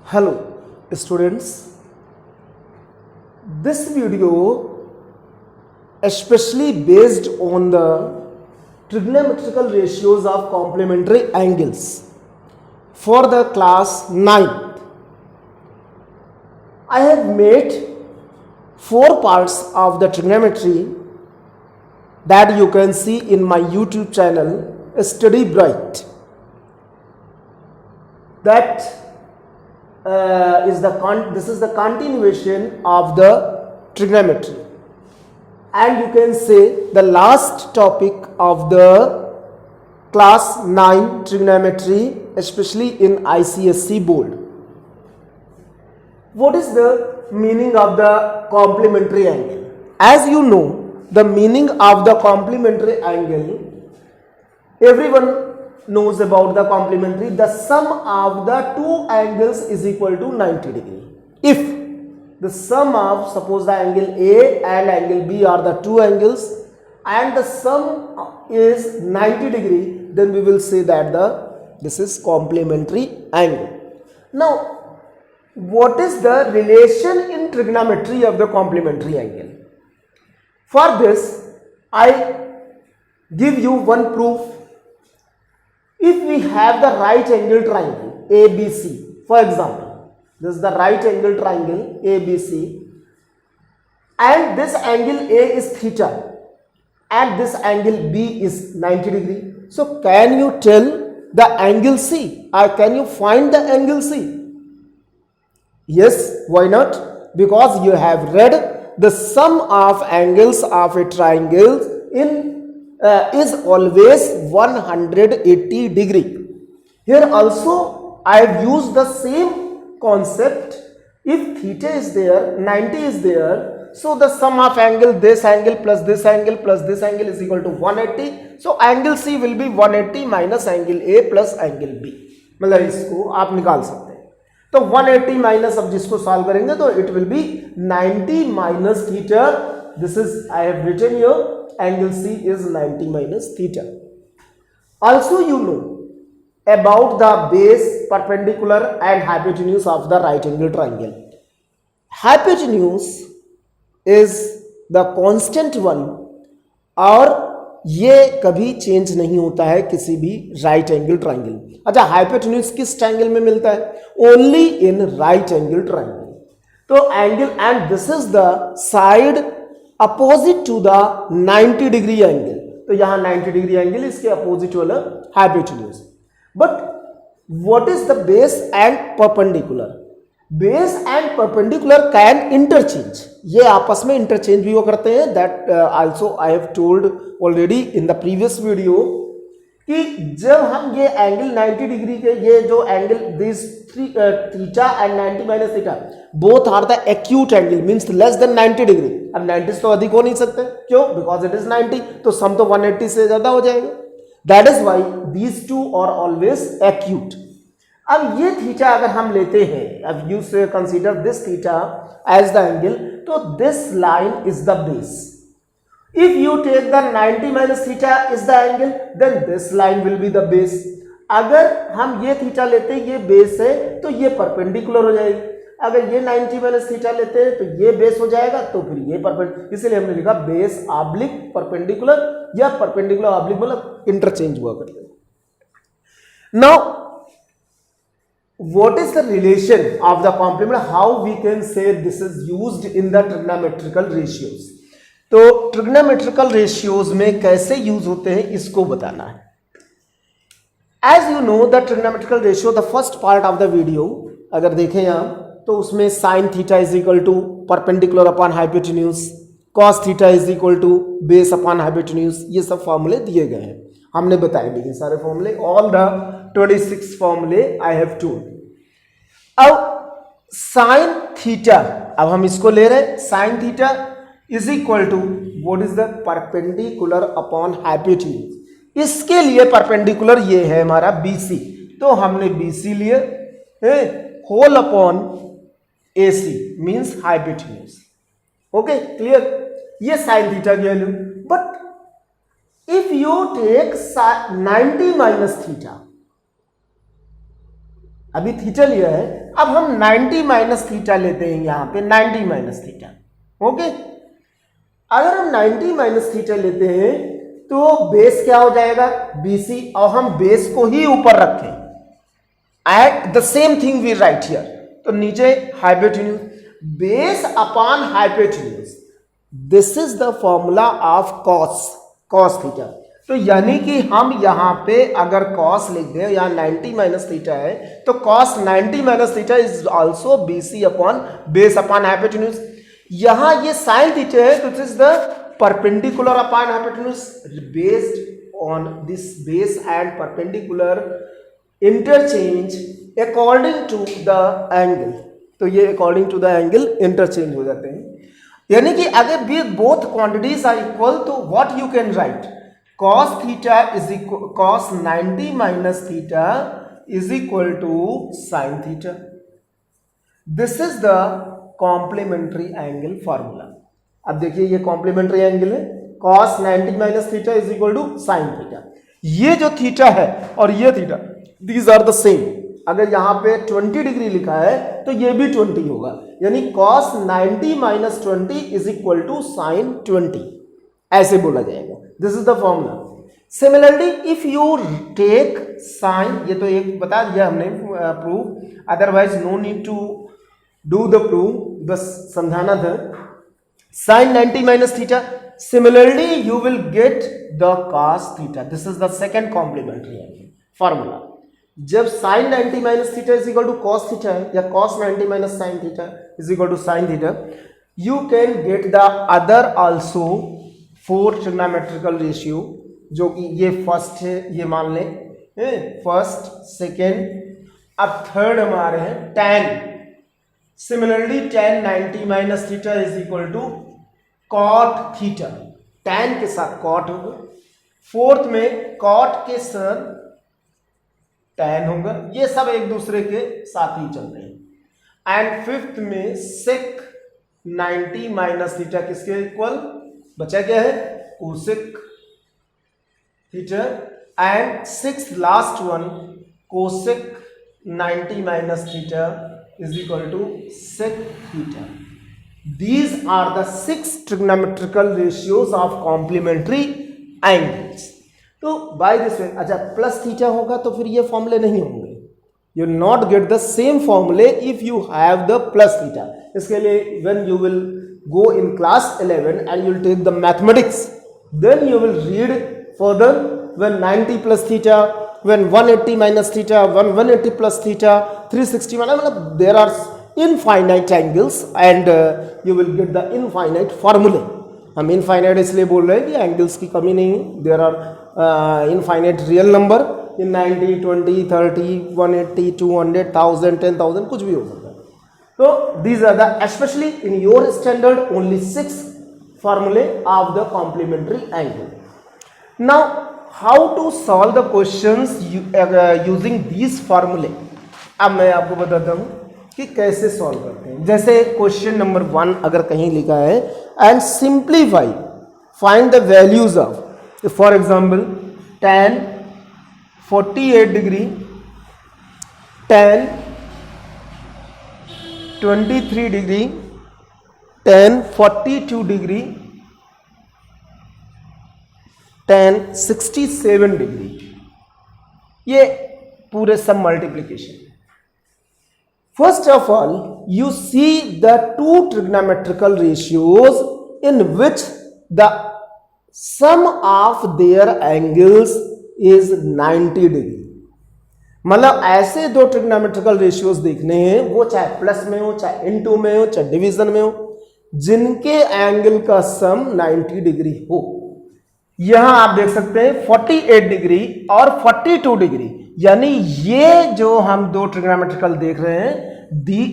Hello students, this video especially based on the trigonometrical ratios of complementary angles for the class 9th. I have made 4 parts of the trigonometry that you can see in my YouTube channel Study Bright. This is the continuation of the trigonometry, and you can say the last topic of the class 9 trigonometry, especially in ICSE board. What is the meaning of the complementary angle? As you know, the meaning of the complementary angle, everyone knows about the complementary. The sum of the two angles is equal to 90 degree. If the sum of, suppose the angle A and angle B are the two angles and the sum is 90 degree, then we will say that this is complementary angle. Now, what is the relation in trigonometry of the complementary angle? For this, I give you one proof. If we have the right angle triangle ABC, for example, this is the right angle triangle ABC, and this angle A is theta and this angle B is 90 degree. So can you tell the angle C, or can you find the angle C? Yes, why not? Because you have read the sum of angles of a triangle is always 180 degree. Here also I have used the same concept. If theta is there, 90 is there, so the sum of angle, this angle plus this angle plus this angle is equal to 180. So angle C will be 180 minus angle A plus angle B. मतलब इसको आप निकाल सकते हैं. तो 180 minus, अब जिसको solve करेंगे तो it will be 90 minus theta. This is I have written here angle C is 90 minus theta. Also you know about the base, perpendicular and hypotenuse of the right angle triangle. Hypotenuse is the constant one और ये कभी change नहीं होता है किसी भी right angle triangle. अच्छा, hypotenuse किस ट्राइंगल में मिलता है? Only in right angle triangle. तो angle, and this is the side opposite to the 90 degree angle. तो यहां 90 डिग्री एंगल, इसके अपोजिट वाला hypotenuse. But what is the base and perpendicular? Base and perpendicular can interchange. ये आपस में interchange भी वो करते हैं. That also I have told already in the previous video कि जब हम ये एंगल 90 डिग्री के, ये जो angle this theta and 90 minus theta both are the acute angle, means less than 90 degree. अब 90 तो अधिक हो नहीं सकते. क्यों? Because it is 90. तो सम तो 180 से ज्यादा हो जाएगा. That is why these two are always acute. अब ये थीटा अगर हम लेते हैं, अब you say consider this theta as the angle, तो this line is the base. If you take the 90 minus theta is the angle, then this line will be the base. अगर हम ये थीटा लेते हैं, ये बेस है, तो ये परपेंडिकुलर हो जाएगी. अगर ये 90 माइनस थीटा लेते हैं तो ये बेस हो जाएगा, तो फिर ये परपेंडिकुलर. इसलिए हमने लिखा बेस ऑब्लिक परपेंडिकुलर, या परपेंडिकुलर ऑब्लिक, मतलब इंटरचेंज हुआ करते हैं. Now what is the relation of the complement? How we can say this is used in the trigonometrical ratios? तो ट्रिग्नोमेट्रिकल रेशियोज में कैसे यूज होते हैं इसको बताना है. As you know the trigonometrical ratio, the first part of the video अगर देखें यहां, तो उसमें sine theta is equal to perpendicular upon hypotenuse, cos theta is equal to base upon hypotenuse. ये सब फॉर्मूले दिए गए हैं, हमने बताए भी ये सारे फॉर्मूले. ऑल द 26 फॉर्मूले आई हैव टोल्ड. अब साइन थीटा, अब हम इसको ले रहे हैं, sine theta is equal to what is the perpendicular upon hypotenuse. इसके लिए परपेंडिकुलर ये है हमारा BC, तो हमने BC लिए whole upon AC means hypotenuse. Okay, clear? ये साइन थीटा की value. But if you take 90 minus theta, अभी थीटा लिया है, अब हम 90 माइनस थीटा लेते हैं यहाँ पे 90 माइनस थीटा। ओके, अगर हम 90 माइनस थीटा लेते हैं तो बेस क्या हो जाएगा BC, और हम बेस को ही ऊपर रखें at the same thing we write here, तो नीचे hypotenuse base upon hypotenuse, this is the formula of cos theta. तो यानी कि हम यहाँ पे अगर कॉस लिख दें, यहाँ 90 माइनस थीटा है तो cos 90 minus theta is also BC upon base upon hypotenuse. यहाँ ये साइन थीटा है, this is the perpendicular upon hypotenuse based on this base and perpendicular interchange according to the angle. तो ये according to the angle interchange हो जाते हैं, यानी कि अगर भी बोथ क्वांटिटीज आर इक्वल तो what you can write cos theta is equal cos 90 minus theta is equal to sin theta. This is the complementary angle formula. अब देखिए ये कॉम्प्लीमेंट्री एंगल है, cos 90 minus theta is equal to sin theta. ये जो theta है और ये theta, these are the same. अगर यहाँ पे 20 डिग्री लिखा है तो ये भी 20 होगा, यानी cos 90 minus 20 is equal to sin 20, ऐसे बोला जाएगा। This is the formula. Similarly if you take sine, ये तो एक बता दिया हमने proof, otherwise no need to do the proof, बस समझाना था। sin 90 minus theta, similarly you will get the cos theta. This is the second complementary angle formula. जब sin 90 minus theta is equal to cos theta है या cos 90 minus sin theta is equal to sin theta, you can get the other also 4 trigonometrical ratio, जो कि ये first है, ये मान लें फर्स्ट सेकेंड, अब थर्ड हमारे हैं tan। Similarly tan 90 minus theta is equal to cot theta, tan के साथ cot होगा, फोर्थ में cot के सर tan होगा, ये सब एक दूसरे के साथ ही चल रहे हैं। एंड फिफ्थ में sec 90 माइनस थीटा किसके इक्वल बचा, क्या है cosec theta, and six last one cosec 90 minus theta is equal to sec theta. These are the 6 trigonometrical ratios of complementary angles. तो बाय दिस वे, अच्छा प्लस थीटा होगा तो फिर ये फॉर्मूले नहीं होंगे, you not get the same formulae if you have the plus theta. इसके लिए when you will go in class 11 and you'll take the mathematics, then you will read further when 90 plus theta, when 180 minus theta, when 180 plus theta, 360, there are infinite angles and you will get the infinite formula। हम infinite इसलिए बोल रहे हैं कि angles की कमी नहीं है, there are infinite real number in 90, 20, 30, 180, 200, 1000, 10,000 कुछ भी हो सकता है। So these are the, especially in your standard, only 6 formulae of the complementary angle. Now how to solve the questions using these formulae? अब मैं आपको बताता हूँ कि कैसे सॉल्व करते हैं। जैसे क्वेश्चन नंबर 1 अगर कहीं लिखा है, and simplify find the values of, for example tan 48 degree, tan 23 degree, tan 42 degree, tan 67 degree, ये पूरे सब multiplication. First of all you see the two trigonometrical ratios in which the sum of their angles is 90 degree. मतलब ऐसे दो trigonometrical ratios देखने हैं, वो चाहे प्लस में हो, चाहे इनटू में हो, चाहे डिवीजन में हो, जिनके एंगल का सम 90 डिग्री हो. यहां आप देख सकते हैं 48 डिग्री और 42 डिग्री, यानी ये जो हम दो ट्रिग्नोमेट्रिकल देख रहे हैं,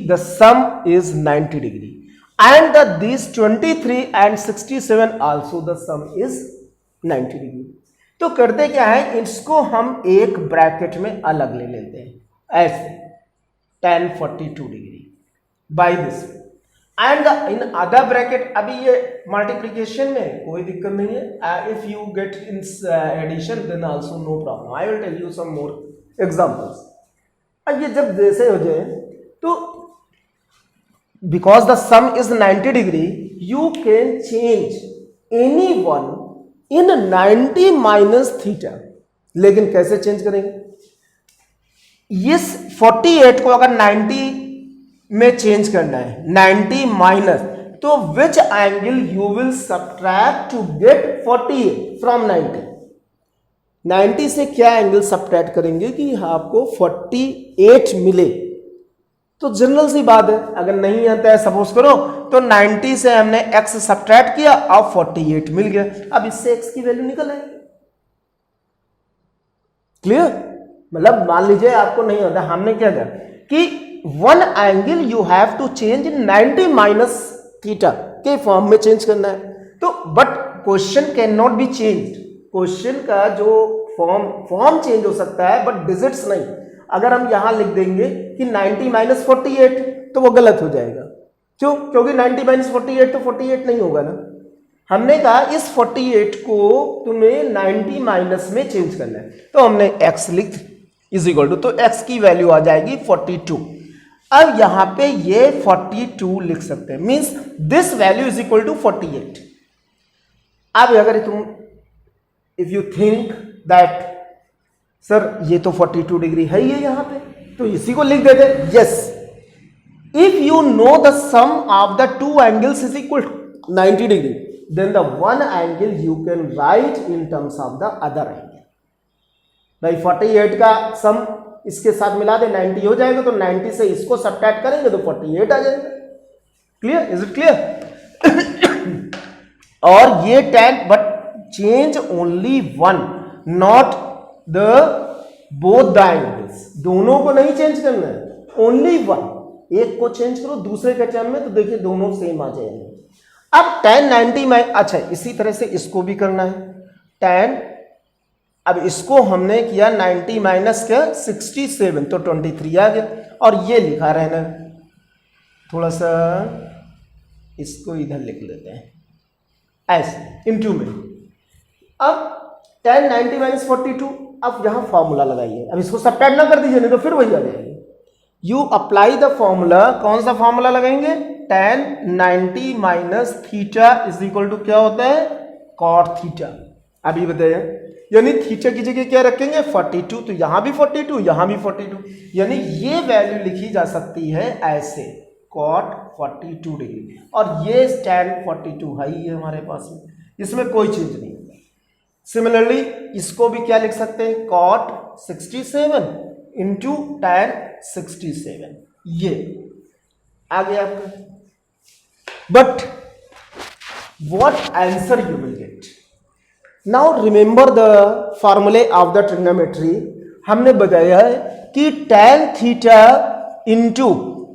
the sum is 90 degree, and this 23 and 67 also the sum is 90 degree. तो करते क्या है, इसको हम एक ब्रैकेट में अलग ले लेते हैं ऐसे tan 42 degree by this, and in other bracket. अभी ये मल्टीप्लिकेशन में कोई दिक्कत नहीं है, if you get in addition then also no problem. I will tell you some more examples. अब ये जब जैसे हो जाए तो because the sum is 90 degree you can change any one in 90 minus theta. लेकिन कैसे चेंज करेंगे? इस 48 को अगर 90 में चेंज करना है 90 माइनस, तो which angle you will subtract to get 48 from 90? 90 से क्या एंगल सब्ट्रैक्ट करेंगे कि आपको 48 मिले? तो जनरल सी बात है, अगर नहीं आता है सपोज करो तो 90 से हमने x सब्ट्रैक्ट किया, अब 48 मिल गया। अब इससे x की वैल्यू निकल आएगी। क्लियर? मतलब मान लीजिए आपको नहीं आता, हमने क्या किया कि one angle you have to change in 90 minus theta के फॉर्म में चेंज करना है। तो but question can not be change. Question का जो फॉर्म चेंज हो सकता है बट डिजिट्स नहीं। अगर हम यहां लिख देंगे कि 90 माइनस 48 तो वो गलत हो जाएगा। क्यों? क्योंकि 90 माइनस 48 तो 48 नहीं होगा ना। हमने कहा इस 48 को तुम्हें 90 माइनस में चेंज करना है, तो हमने x लिख इज इक्वल टू, तो x की वैल्यू आ जाएगी 42। अब यहां पे ये 42 लिख सकते हैं, means this value is equal to 48। अब अगर तुम if you think that sir ये तो 42 डिग्री है ही है यहां पे, तो इसी को लिख देते। Yes, if you know the sum of the two angles is equal to 90 degree, then the one angle you can write in terms of the other angle। भाई 48 का सम इसके साथ मिला दे 90 हो जाएगा, तो 90 से इसको सब्ट्रैक्ट करेंगे तो 48 आ जाएगा। क्लियर? Is it clear? और ये tan but change only one, not the both the angles. दोनों को नहीं चेंज करना है, ओनली वन। एक को चेंज करो दूसरे के टर्म में, तो देखिए दोनों सेम आ जाएंगे। अब tan 90 में, अच्छा इसी तरह से इसको भी करना है tan। अब इसको हमने किया 90 माइनस क्या 67, तो 23 आ गया। और ये लिखा रहना, थोड़ा सा इसको इधर लिख लेते हैं ऐसे इनटू में। अब tan 90 माइनस 42, अब यहां फॉर्मूला लगाइए। अब इसको सब्ट्रैक्ट ना कर दीजिए, नहीं तो फिर वही आ जाएगी। You apply the formula. कौन सा फॉर्मूला लगाएंगे? tan 90 minus theta is equal to क्या होता है? cot theta. अभी बताइए, यानी थीटा की जगह क्या रखेंगे? 42, तो यहां भी 42, यहां भी 42, यानी ये वैल्यू लिखी जा सकती है ऐसे cot 42 डिग्री। और ये tan 42 है ही हमारे पास में, इसमें कोई चेंज नहीं होगा। सिमिलरली इसको भी क्या लिख सकते हैं? cot 67 इंटू tan 67, ये आ गया आपका। But what answer you will get? Now remember the formula of the trigonometry। हमने बताया है कि tan theta into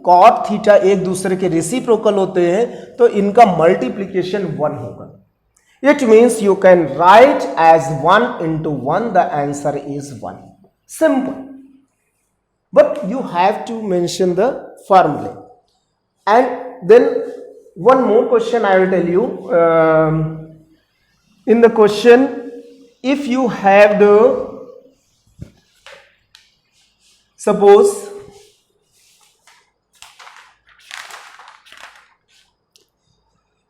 cot theta एक दूसरे के रेसिप्रोकल होते हैं, तो इनका मल्टीप्लीकेशन 1 होगा। It means you can write as 1 into 1, the answer is 1. Simple. But you have to mention the formula. And then one more question I will tell you. In the question, if you have the, suppose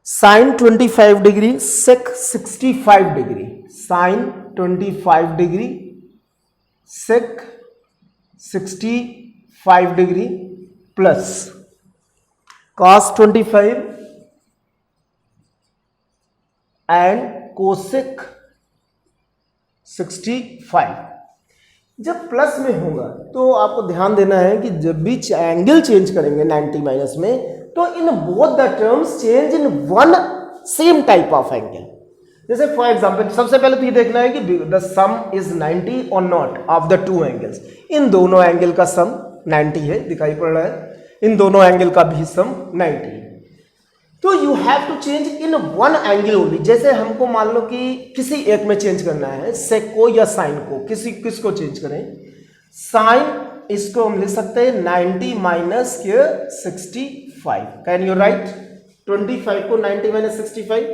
sin 25 degree sec 65 degree, sin 25 degree sec 65 degree plus cos 25 and cosec 65। जब plus में होगा तो आपको ध्यान देना है कि जब भी एंगल चेंज करेंगे 90 माइनस में, तो in both the terms change in one same type of angle. जैसे फॉर एग्जांपल सबसे पहले तो ये देखना है कि द सम इज 90 और not of the two angles. इन दोनों एंगल का सम 90 है, दिखाई पड़ रहा है, इन दोनों एंगल का भी सम 90 है। तो you have to change in one angle only. जैसे हमको मान लो कि किसी एक में चेंज करना है, सेक को या साइन को, किसको चेंज करें? साइन, इसको हम लिख सकते हैं 90 माइनस 65। कैन यू राइट 25 को 90 माइनस 65?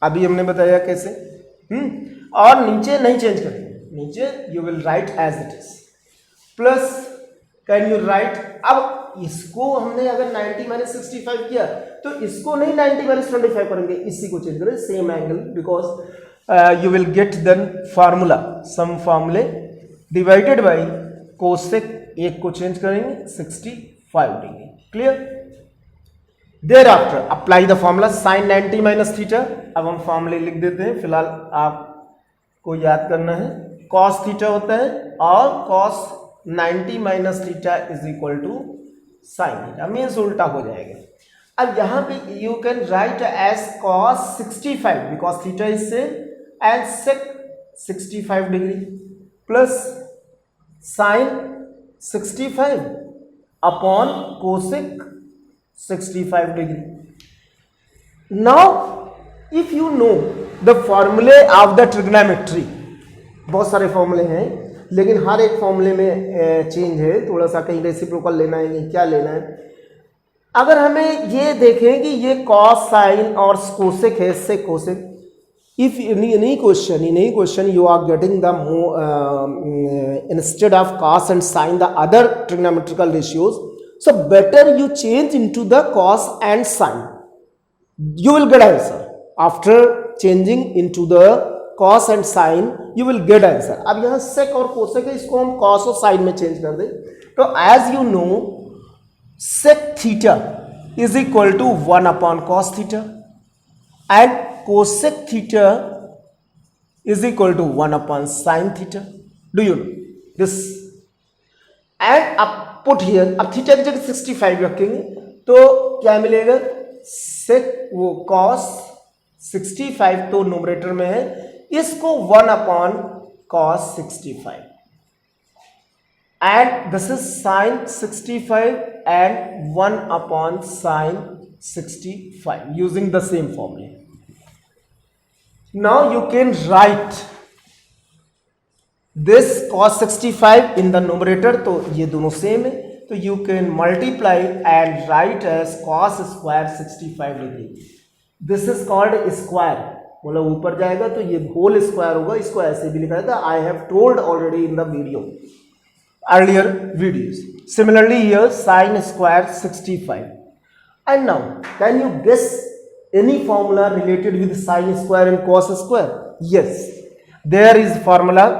अभी हमने बताया कैसे। और नीचे नहीं चेंज करेंगे, नीचे you will write as it is plus can you write? अब इसको हमने अगर 90 माइनस 65 किया तो इसको नहीं 90 माइनस 25 करेंगे, इसी को चेंज करें same angle, because you will get then formula sum formulae divided by cosec, एक को चेंज करेंगे 65 डिग्री। Clear? There after apply the formula sine 90 minus theta. अब हम फॉर्मूले लिख देते हैं, फिलहाल आपको याद करना है। कॉस थीटा होता है और cos 90 minus theta is equal to sine theta, means उल्टा हो जाएगा। अब यहाँ पे you can write as cos 65 because theta is same and sec 65 degree plus sine 65 upon cosec 65 degree. Now, if you know the formulae of the trigonometry, बहुत सारे फॉर्मूले हैं लेकिन हर एक फॉर्मूले में चेंज है, थोड़ा सा कहीं रेसिप्रोकल लेना है, कहीं क्या लेना है। अगर हमें ये देखें कि ये कॉस साइन और कोसेक है, sec cosec, if in any question you are getting the instead of cos and sin the other trigonometrical ratios, so better you change into the cos and sin, you will get answer. After changing into the cos and sin you will get answer. अब यहाँ sec और cosec है, इसको हम cos और sin में change कर दें तो as you know sec theta is equal to 1 upon cos theta and cosec theta is equal to 1 upon sin theta. Do you know this? And up put here, अब theta की जगह 65 रखेंगे तो क्या मिलेगा? सेक वो कॉस 65 तो न्यूमरेटर में है, इसको 1 upon cos 65 and this is sine 65 and 1 upon sine 65 using the same formula. Now you can right this cos 65 in the numerator, तो ये दोनों सेम है तो you can multiply and write as cos square 65 degree. This is called square, मतलब ऊपर जाएगा तो ये होल स्क्वायर होगा, इसको ऐसे भी लिखा जाता है. I have told already in the video, earlier videos. Similarly here sin square 65. And now can you guess any formula related with sin square and cos square? Yes, there is formula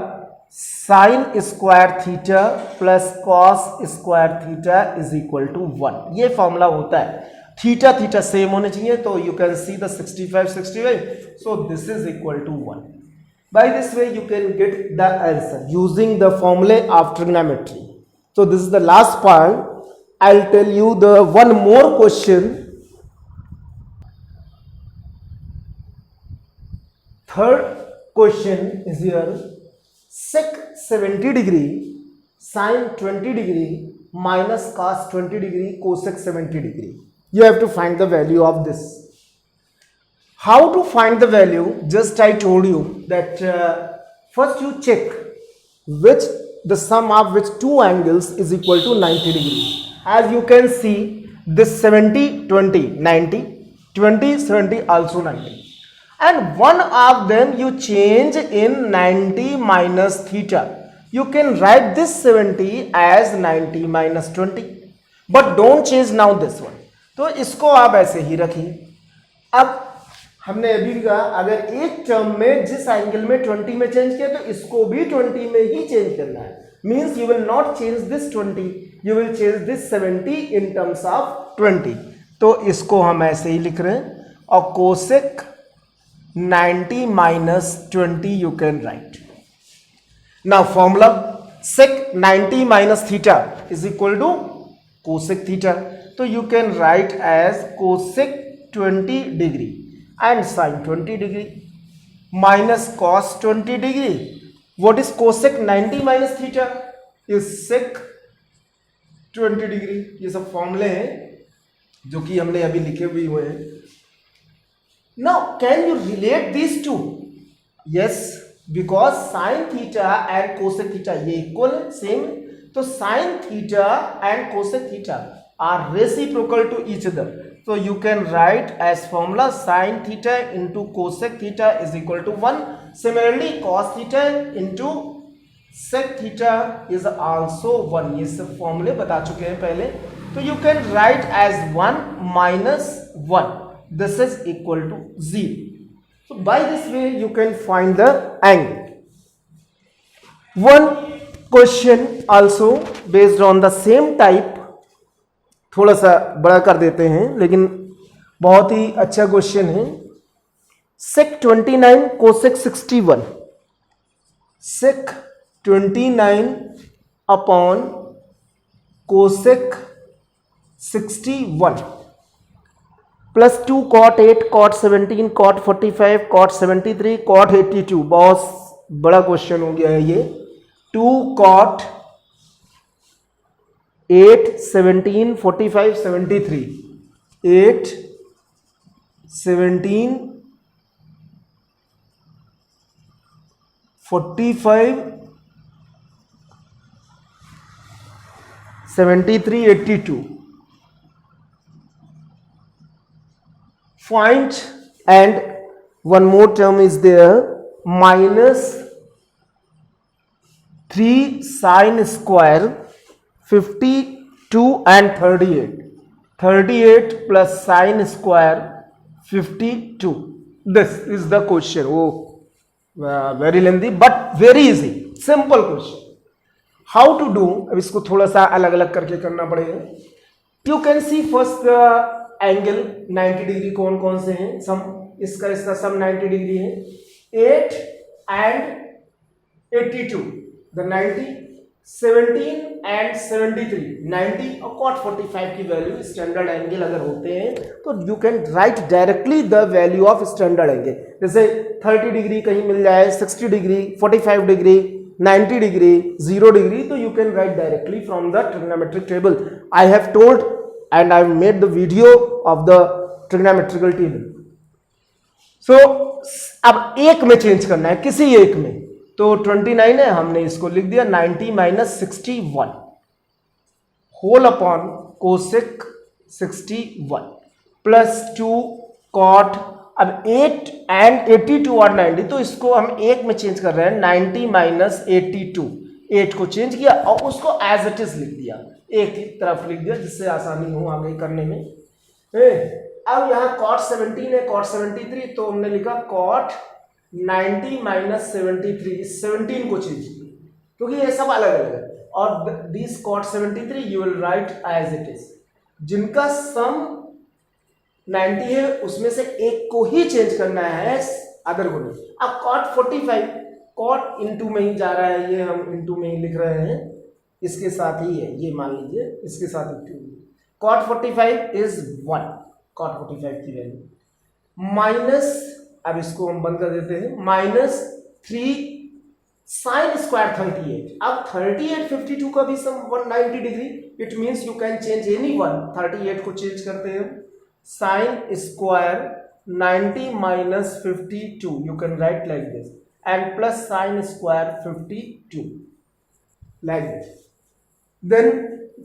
sine square theta plus cos square theta is equal to 1. ये formula होता है. Theta theta same होने चाहिए तो you can see the 65 so this is equal to 1. By this way you can get the answer using the formulae of trigonometry. So this is the last part. I will tell you the one more question. Third question is here. sec 70 degree sin 20 degree minus cos 20 degree cosec 70 degree. You have to find the value of this. How to find the value? Just I told you that first you check which the sum of which two angles is equal to 90 degree. As you can see this 70 20 90 20 70 also 90. And one of them you change in 90 minus theta. You can write this 70 as 90 minus 20. But don't change now this one. तो इसको आप ऐसे ही रखिए. अब हमने अभी भी कहा अगर एक टर्म में जिस एंगल में 20 में चेंज किया तो इसको भी 20 में ही चेंज करना है. Means you will not change this 20. You will change this 70 in terms of 20. तो इसको हम ऐसे ही लिख रहे हैं और cosec 90 minus 20 you can write. Now formula sec 90 minus theta is equal to cosec theta. So you can write as cosec 20 degree and sin 20 degree minus cos 20 degree. What is cosec 90 minus theta? Is sec 20 degree. ये सब फॉर्मूले हैं जो कि हमने अभी लिखे हुए हैं. Now, can you relate these two? Yes, because sin theta and cosec theta ये equal है, same है. तो sin theta and cosec theta are reciprocal to each other. So you can write as formula sin theta into cosec theta is equal to 1. Similarly, cos theta into sec theta is also 1, ये सब फॉर्मूले बता चुके हैं पहले. तो you can write as 1 minus 1. This is equal to 0. So by this way you can find the angle. One question also based on the same type, थोड़ा सा बड़ा कर देते हैं लेकिन बहुत ही अच्छा क्वेश्चन है. sec 29 cosec 61, sec 29 upon cosec 61 plus 2 cot 8 cot 17 cot 45 cot 73 cot 82. बहुत बड़ा क्वेश्चन हो गया है ये. 2 cot 8 17 45 73, 8 17 45 73 82. Find, and one more term is there, minus 3 sin square 52 and 38. 38 plus sin square 52. This is the question. Oh, very lengthy but very easy, simple question. How to do? अब इसको थोड़ा सा अलग अलग करके करना पड़ेगा. You can see first angle 90 degree कौन कौन से हैं. सम इसका सम 90 डिग्री है. 8 and 82, the 90, 17 and 73, 90 और cot 45 की वैल्यू स्टैंडर्ड एंगल अगर होते हैं तो you can right directly the value of standard angle. जैसे 30 डिग्री कहीं मिल जाए, 60 डिग्री, 45 डिग्री, 90 डिग्री, 0 डिग्री, तो you can right directly from the trigonometric table. I have told and I have made the video of the trigonometrical table. So अब एक में change करना है, किसी एक में. तो 29 है, हमने इसको लिख दिया 90 minus 61 whole upon cosec 61 plus 2 cot. अब 8 and 82 और 90, तो इसको हम एक में चेंज कर रहे हैं. 90 minus 82, 8 को चेंज किया और उसको एज इट इज लिख दिया, एक ही तरफ लिख दिया जिससे आसानी हो आगे करने में. अब यहाँ cot 17 है, cot 73, तो हमने लिखा cot 90 minus 73, 17 को चेंज किया क्योंकि ये सब अलग अलग है. और this cot 73 you will write as it is. जिनका सम 90 है उसमें से एक को ही चेंज करना है, अदर को नहीं. अब cot 45 cot इंटू में ही जा रहा है, ये हम इंटू में ही लिख रहे हैं, इसके साथ ही है, ये मान लीजिए इसके साथ इंटू. cot 45 इज 1, cot 45 की वैल्यू माइनस, अब इसको हम बंद कर देते हैं, माइनस 3 sin स्क्वायर 38. अब 38 52 का भी सम 190 degree. It means you can change any one. 38 को चेंज करते हैं, sin square 90 minus 52, you can write like this, and plus sin square 52 like this. Then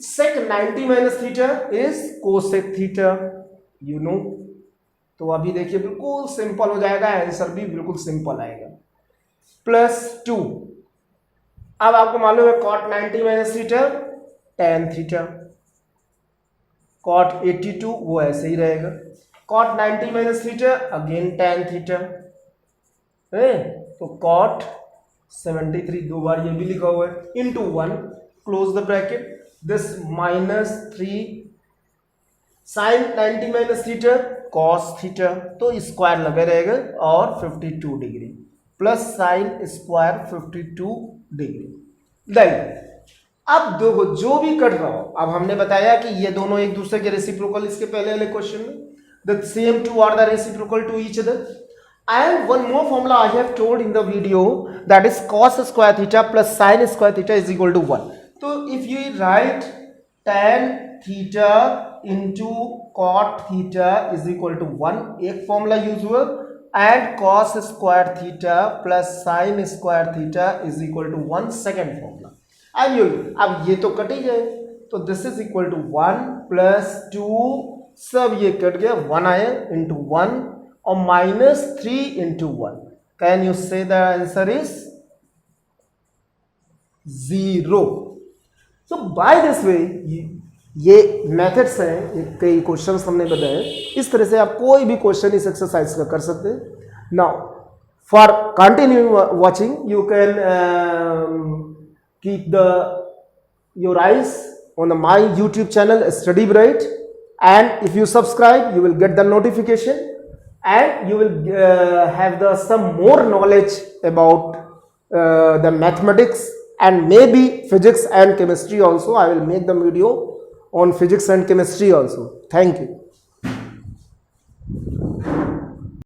sec 90 minus theta is cosec theta, you know. तो अभी देखिए बिल्कुल simple हो जाएगा, answer भी बिल्कुल सिंपल आएगा. प्लस 2. अब आपको मालूम है cot 90 minus theta tan theta, cot 82 वो ऐसे ही रहेगा, cot 90 minus theta again tan theta है. तो cot 73 दो बार ये भी लिखा हुआ है, into 1 close the bracket, this minus 3 sin 90 minus theta cos theta, तो स्क्वायर लगा रहेगा, और 52 degree plus sine square 52 degree. Then अब देखो जो भी कट रहा हो, अब हमने बताया कि ये दोनों एक दूसरे के रेसिप्रोकल, इसके पहले वाले क्वेश्चन में the same two are the reciprocal to each other. And one more formula I have told in the video, that is cos square theta plus sin square theta is equal to 1. So if you write tan theta into cot theta is equal to 1, एक formula use हुआ, and cos square theta plus sin square theta is equal to 1, second formula. अब ये तो cut ही जाए, तो this is equal to 1 plus 2, सब ये कट गया, 1 आया इंटू 1 और माइनस 3 इंटू 1. कैन यू से the answer is 0. So by this way ये मेथड्स हैं, ये कई क्वेश्चंस हमने बताए, इस तरह से आप कोई भी क्वेश्चन इस एक्सरसाइज का कर सकते हैं. Now for continue watching you can keep the your eyes on my YouTube channel Study Bright, and if you subscribe you will get the notification and you will have the some more knowledge about the mathematics and maybe physics and chemistry also. I will make the video on physics and chemistry also. Thank you.